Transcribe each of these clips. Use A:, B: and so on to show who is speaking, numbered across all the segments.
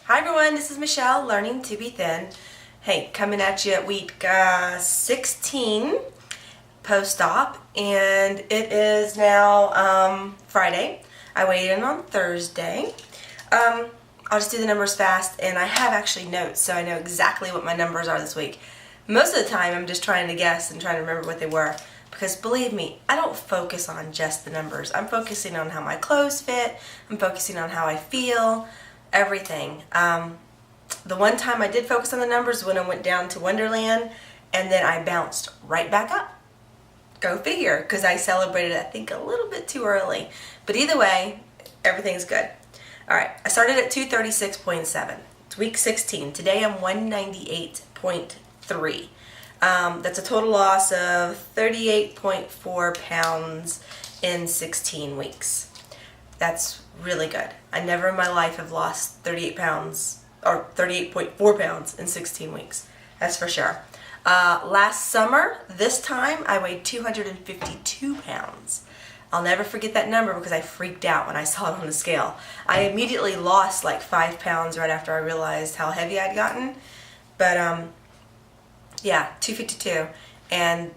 A: Hi everyone, this is Michelle, Learning to Be Thin. Hey, coming at you at week 16 post-op, and it is now Friday. I weighed in on Thursday. I'll just do the numbers fast, and I have actually notes so I know exactly what my numbers are this week. Most of the time I'm just trying to guess and trying to remember what they were, because believe me, I don't focus on just the numbers. I'm focusing on how my clothes fit, I'm focusing on how I feel, everything. The one time I did focus on the numbers when I went down to Wonderland, and then I bounced right back up. Go figure, because I celebrated, I think, a little bit too early. But either way, everything's good. Alright, I started at 236.7. It's week 16. Today I'm 198.3. That's a total loss of 38.4 pounds in 16 weeks. That's really good. I never in my life have lost 38 pounds or 38.4 pounds in 16 weeks. That's for sure. Last summer, this time, I weighed 252 pounds. I'll never forget that number because I freaked out when I saw it on the scale. I immediately lost like 5 pounds right after I realized how heavy I'd gotten. But yeah, 252. And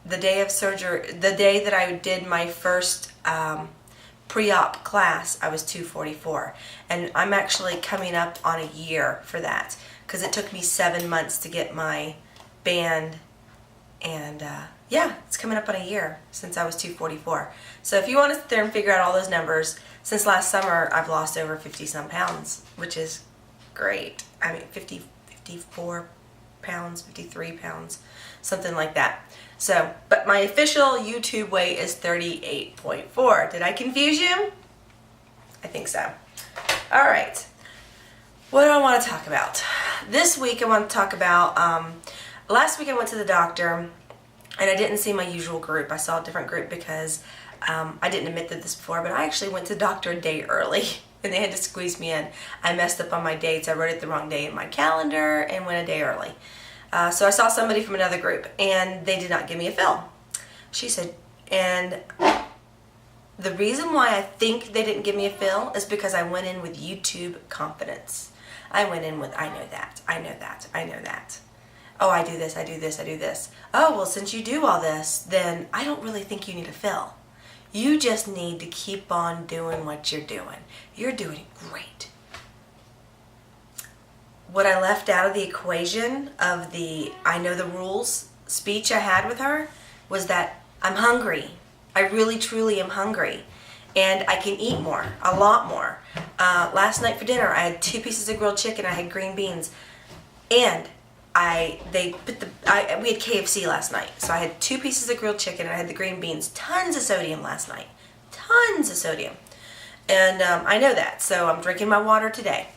A: the day of surgery, the day that I did my first pre-op class, I was 244, and I'm actually coming up on a year for that because it took me 7 months to get my band, and yeah, it's coming up on a year since I was 244. So if you want to sit there and figure out all those numbers, since last summer I've lost over 50 some pounds, which is great. I mean 54 pounds, 53 pounds, something like that. So, but my official YouTube weight is 38.4. Did I confuse you? I think so. All right. What do I want to talk about? This week I want to talk about, last week I went to the doctor and I didn't see my usual group. I saw a different group because I didn't admit to this before, but I actually went to the doctor a day early and they had to squeeze me in. I messed up on my dates. I wrote it the wrong day in my calendar and went a day early. So I saw somebody from another group, and they did not give me a fill. She said, and the reason why I think they didn't give me a fill is because I went in with YouTube confidence. I went in with, I know that, I know that, I know that. Oh, I do this, I do this, I do this. Oh, well, since you do all this, then I don't really think you need a fill. You just need to keep on doing what you're doing. You're doing great. What I left out of the equation of the I know the rules speech I had with her was that I'm hungry. I really truly am hungry, and I can eat more, a lot more. Last night for dinner I had 2 pieces of grilled chicken, I had green beans, and we had KFC last night, so I had 2 pieces of grilled chicken and I had the green beans. Tons of sodium last night, tons of sodium, and I know that, so I'm drinking my water today.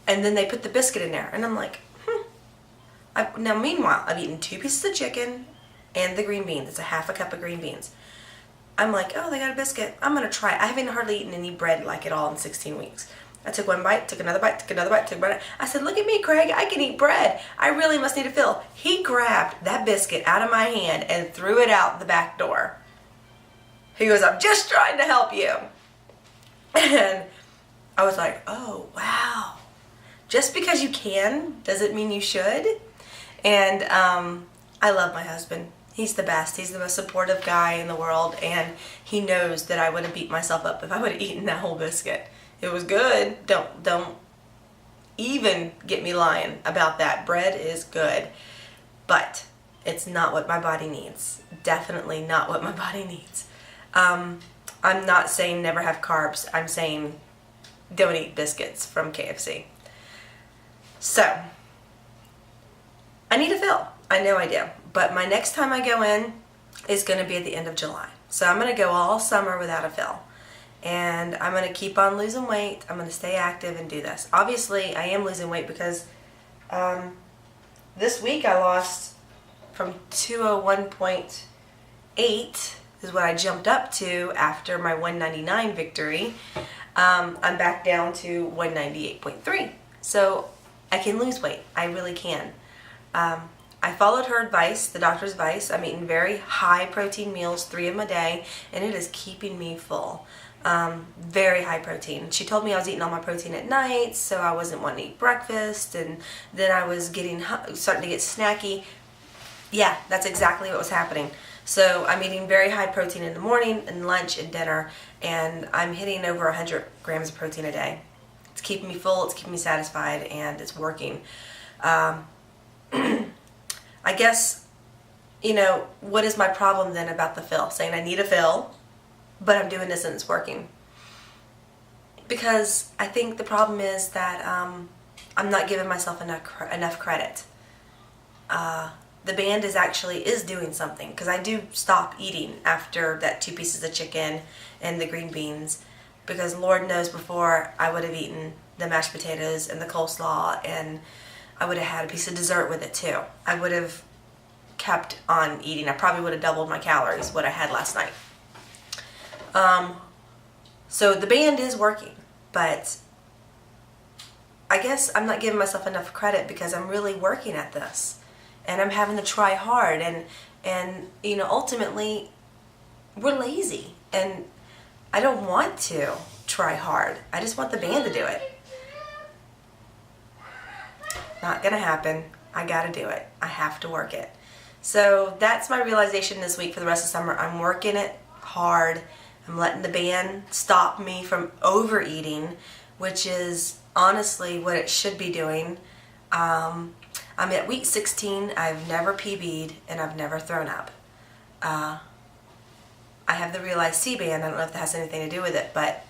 A: And then they put the biscuit in there, and I'm like, Now, meanwhile, I've eaten 2 pieces of chicken and the green beans. It's a half a cup of green beans. I'm like, oh, they got a biscuit. I'm going to try it. I haven't hardly eaten any bread like it all in 16 weeks. I took 1 bite, took another bite, took another bite, took another bite. I said, look at me, Craig. I can eat bread. I really must need a fill. He grabbed that biscuit out of my hand and threw it out the back door. He goes, I'm just trying to help you. And I was like, oh, wow. Just because you can doesn't mean you should. And I love my husband. He's the best. He's the most supportive guy in the world, and he knows that I would have beat myself up if I would have eaten that whole biscuit. It was good. Don't even get me lying about that. Bread is good, but it's not what my body needs. Definitely not what my body needs. I'm not saying never have carbs. I'm saying don't eat biscuits from KFC. So, I need a fill. I know I do. But my next time I go in is going to be at the end of July. So I'm going to go all summer without a fill. And I'm going to keep on losing weight. I'm going to stay active and do this. Obviously, I am losing weight because this week I lost from 201.8 is what I jumped up to after my 199 victory. I'm back down to 198.3. So I can lose weight. I really can. I followed her advice, the doctor's advice. I'm eating very high protein meals, 3 of them a day, and it is keeping me full. Very high protein. She told me I was eating all my protein at night, so I wasn't wanting to eat breakfast, and then I was starting to get snacky. Yeah, that's exactly what was happening. So I'm eating very high protein in the morning and lunch and dinner, and I'm hitting over 100 grams of protein a day. It's keeping me full, it's keeping me satisfied, and it's working. I guess, what is my problem then about the fill? Saying I need a fill, but I'm doing this and it's working. Because I think the problem is that I'm not giving myself enough credit. The band is doing something, because I do stop eating after that 2 pieces of chicken and the green beans, because Lord knows before I would have eaten the mashed potatoes and the coleslaw, and I would have had a piece of dessert with it too. I would have kept on eating. I probably would have doubled my calories, what I had last night. So the band is working, but I guess I'm not giving myself enough credit because I'm really working at this, and I'm having to try hard, and ultimately we're lazy, and I don't want to try hard. I just want the band to do it. Not gonna happen. I gotta do it. I have to work it. So that's my realization this week for the rest of summer. I'm working it hard. I'm letting the band stop me from overeating, which is honestly what it should be doing. I'm at week 16. I've never PB'd, and I've never thrown up. I have the Realize C band. I don't know if that has anything to do with it, but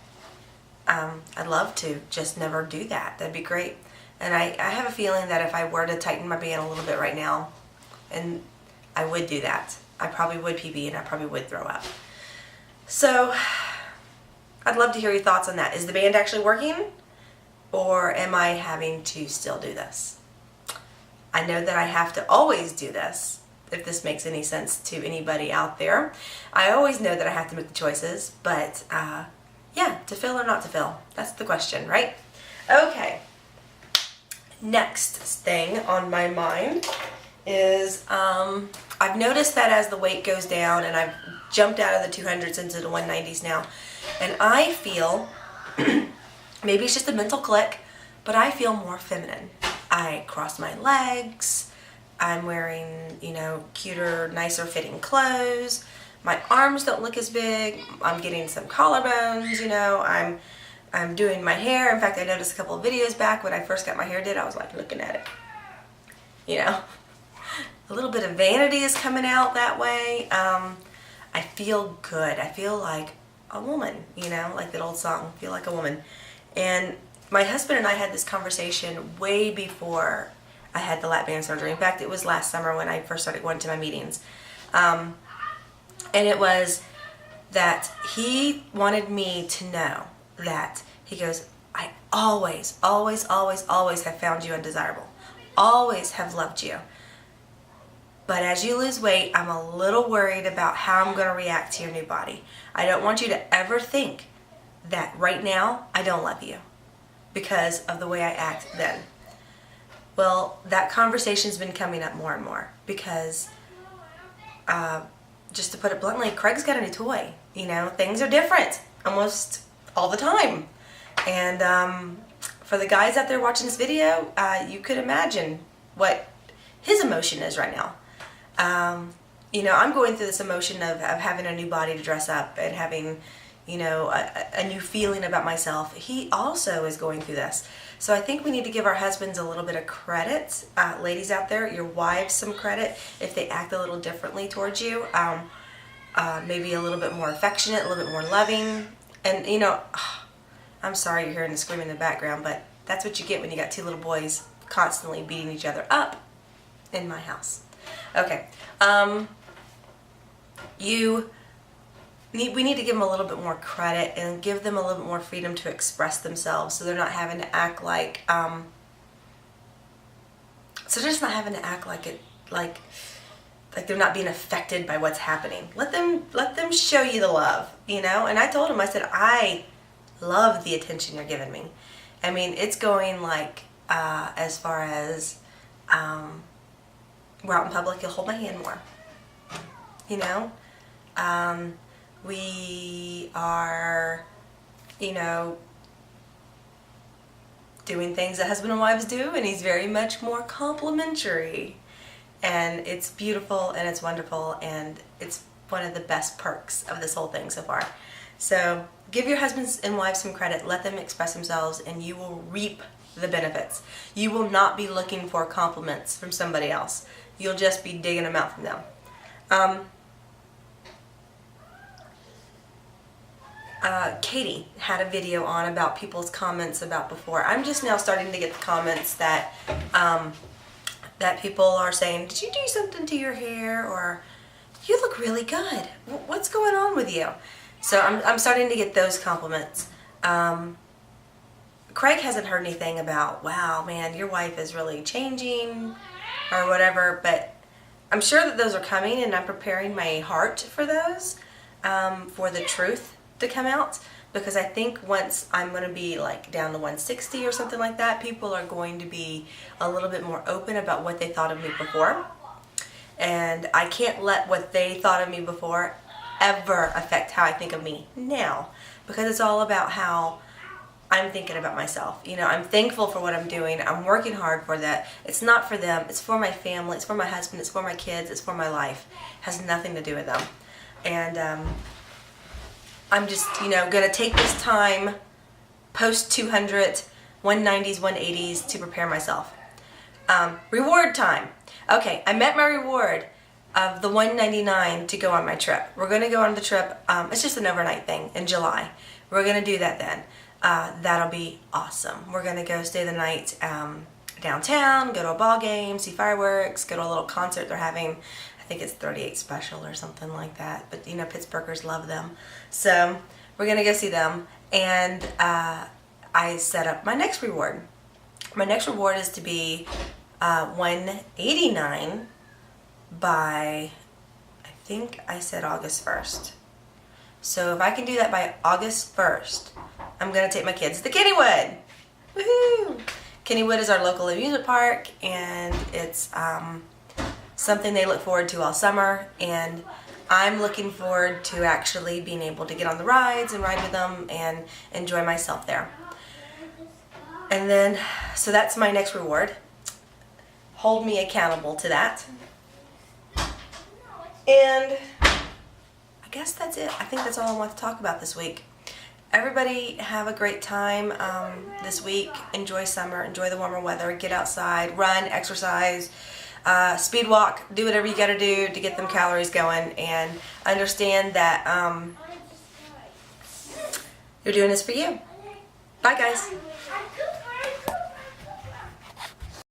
A: I'd love to just never do that. That'd be great. And I have a feeling that if I were to tighten my band a little bit right now, and I would do that, I probably would PB and I probably would throw up. So I'd love to hear your thoughts on that. Is the band actually working, or am I having to still do this? I know that I have to always do this, if this makes any sense to anybody out there. I always know that I have to make the choices, but yeah, to fill or not to fill, that's the question, right? Okay. Next thing on my mind is I've noticed that as the weight goes down, and I've jumped out of the 200s into the 190s now, and I feel, maybe it's just a mental click, but I feel more feminine. I cross my legs, I'm wearing, cuter, nicer fitting clothes, my arms don't look as big, I'm getting some collarbones, I'm doing my hair. In fact, I noticed a couple of videos back when I first got my hair did, I was like looking at it. A little bit of vanity is coming out that way. I feel good. I feel like a woman, like that old song, Feel Like a Woman. And my husband and I had this conversation way before I had the lap band surgery. In fact, it was last summer when I first started going to my meetings. And it was that he wanted me to know that, he goes, I always, always, always, always have found you undesirable. Always have loved you. But as you lose weight, I'm a little worried about how I'm going to react to your new body. I don't want you to ever think that right now I don't love you because of the way I act then. Well, that conversation's been coming up more and more because, just to put it bluntly, Craig's got a new toy. Things are different almost all the time. And for the guys out there watching this video, you could imagine what his emotion is right now. I'm going through this emotion of having a new body to dress up and having, a new feeling about myself. He also is going through this. So I think we need to give our husbands a little bit of credit. Ladies out there, your wives some credit if they act a little differently towards you. Maybe a little bit more affectionate, a little bit more loving. And, I'm sorry you're hearing the screaming in the background, but that's what you get when you got two little boys constantly beating each other up in my house. Okay. We need to give them a little bit more credit and give them a little bit more freedom to express themselves, so they're not having to act like they're not being affected by what's happening. Let them show you the love, And I told him, I said, I love the attention you're giving me. I mean, it's going as far as we're out in public, you'll hold my hand more. We are you know, doing things that husband and wives do, and he's very much more complimentary. And it's beautiful and it's wonderful, and it's one of the best perks of this whole thing so far. So give your husbands and wives some credit, let them express themselves, and you will reap the benefits. You will not be looking for compliments from somebody else. You'll just be digging them out from them. Katie had a video on about people's comments about before. I'm just now starting to get the comments that that people are saying, did you do something to your hair? Or you look really good. What's going on with you? So I'm starting to get those compliments. Craig hasn't heard anything about, wow, man, your wife is really changing or whatever, but I'm sure that those are coming, and I'm preparing my heart for those, for the truth to come out, because I think once I'm going to be like down to 160 or something like that, people are going to be a little bit more open about what they thought of me before. And I can't let what they thought of me before ever affect how I think of me now, because it's all about how I'm thinking about myself. You know, I'm thankful for what I'm doing. I'm working hard for that. It's not for them. It's for my family. It's for my husband. It's for my kids. It's for my life. It has nothing to do with them. And I'm just, you know, going to take this time post 200, 190s, 180s to prepare myself. Reward time. Okay, I met my reward of the $199 to go on my trip. We're going to go on the trip. It's just an overnight thing in July. We're going to do that then. That'll be awesome. We're going to go stay the night downtown, go to a ball game, see fireworks, go to a little concert they're having. I think it's 38 Special or something like that. But, you know, Pittsburghers love them. So we're going to go see them. And I set up my next reward. My next reward is to be $189 by, I think I said August 1st. So if I can do that by August 1st, I'm going to take my kids to Kennywood. Woohoo! Kennywood is our local amusement park, and it's something they look forward to all summer, and I'm looking forward to actually being able to get on the rides and ride with them and enjoy myself there. And then, so that's my next reward. Hold me accountable to that. And I guess that's it. I think that's all I want to talk about this week. Everybody have a great time this week. Enjoy summer. Enjoy the warmer weather. Get outside. Run. Exercise. Speed walk. Do whatever you got to do to get them calories going. And understand that you're doing this for you. Bye, guys.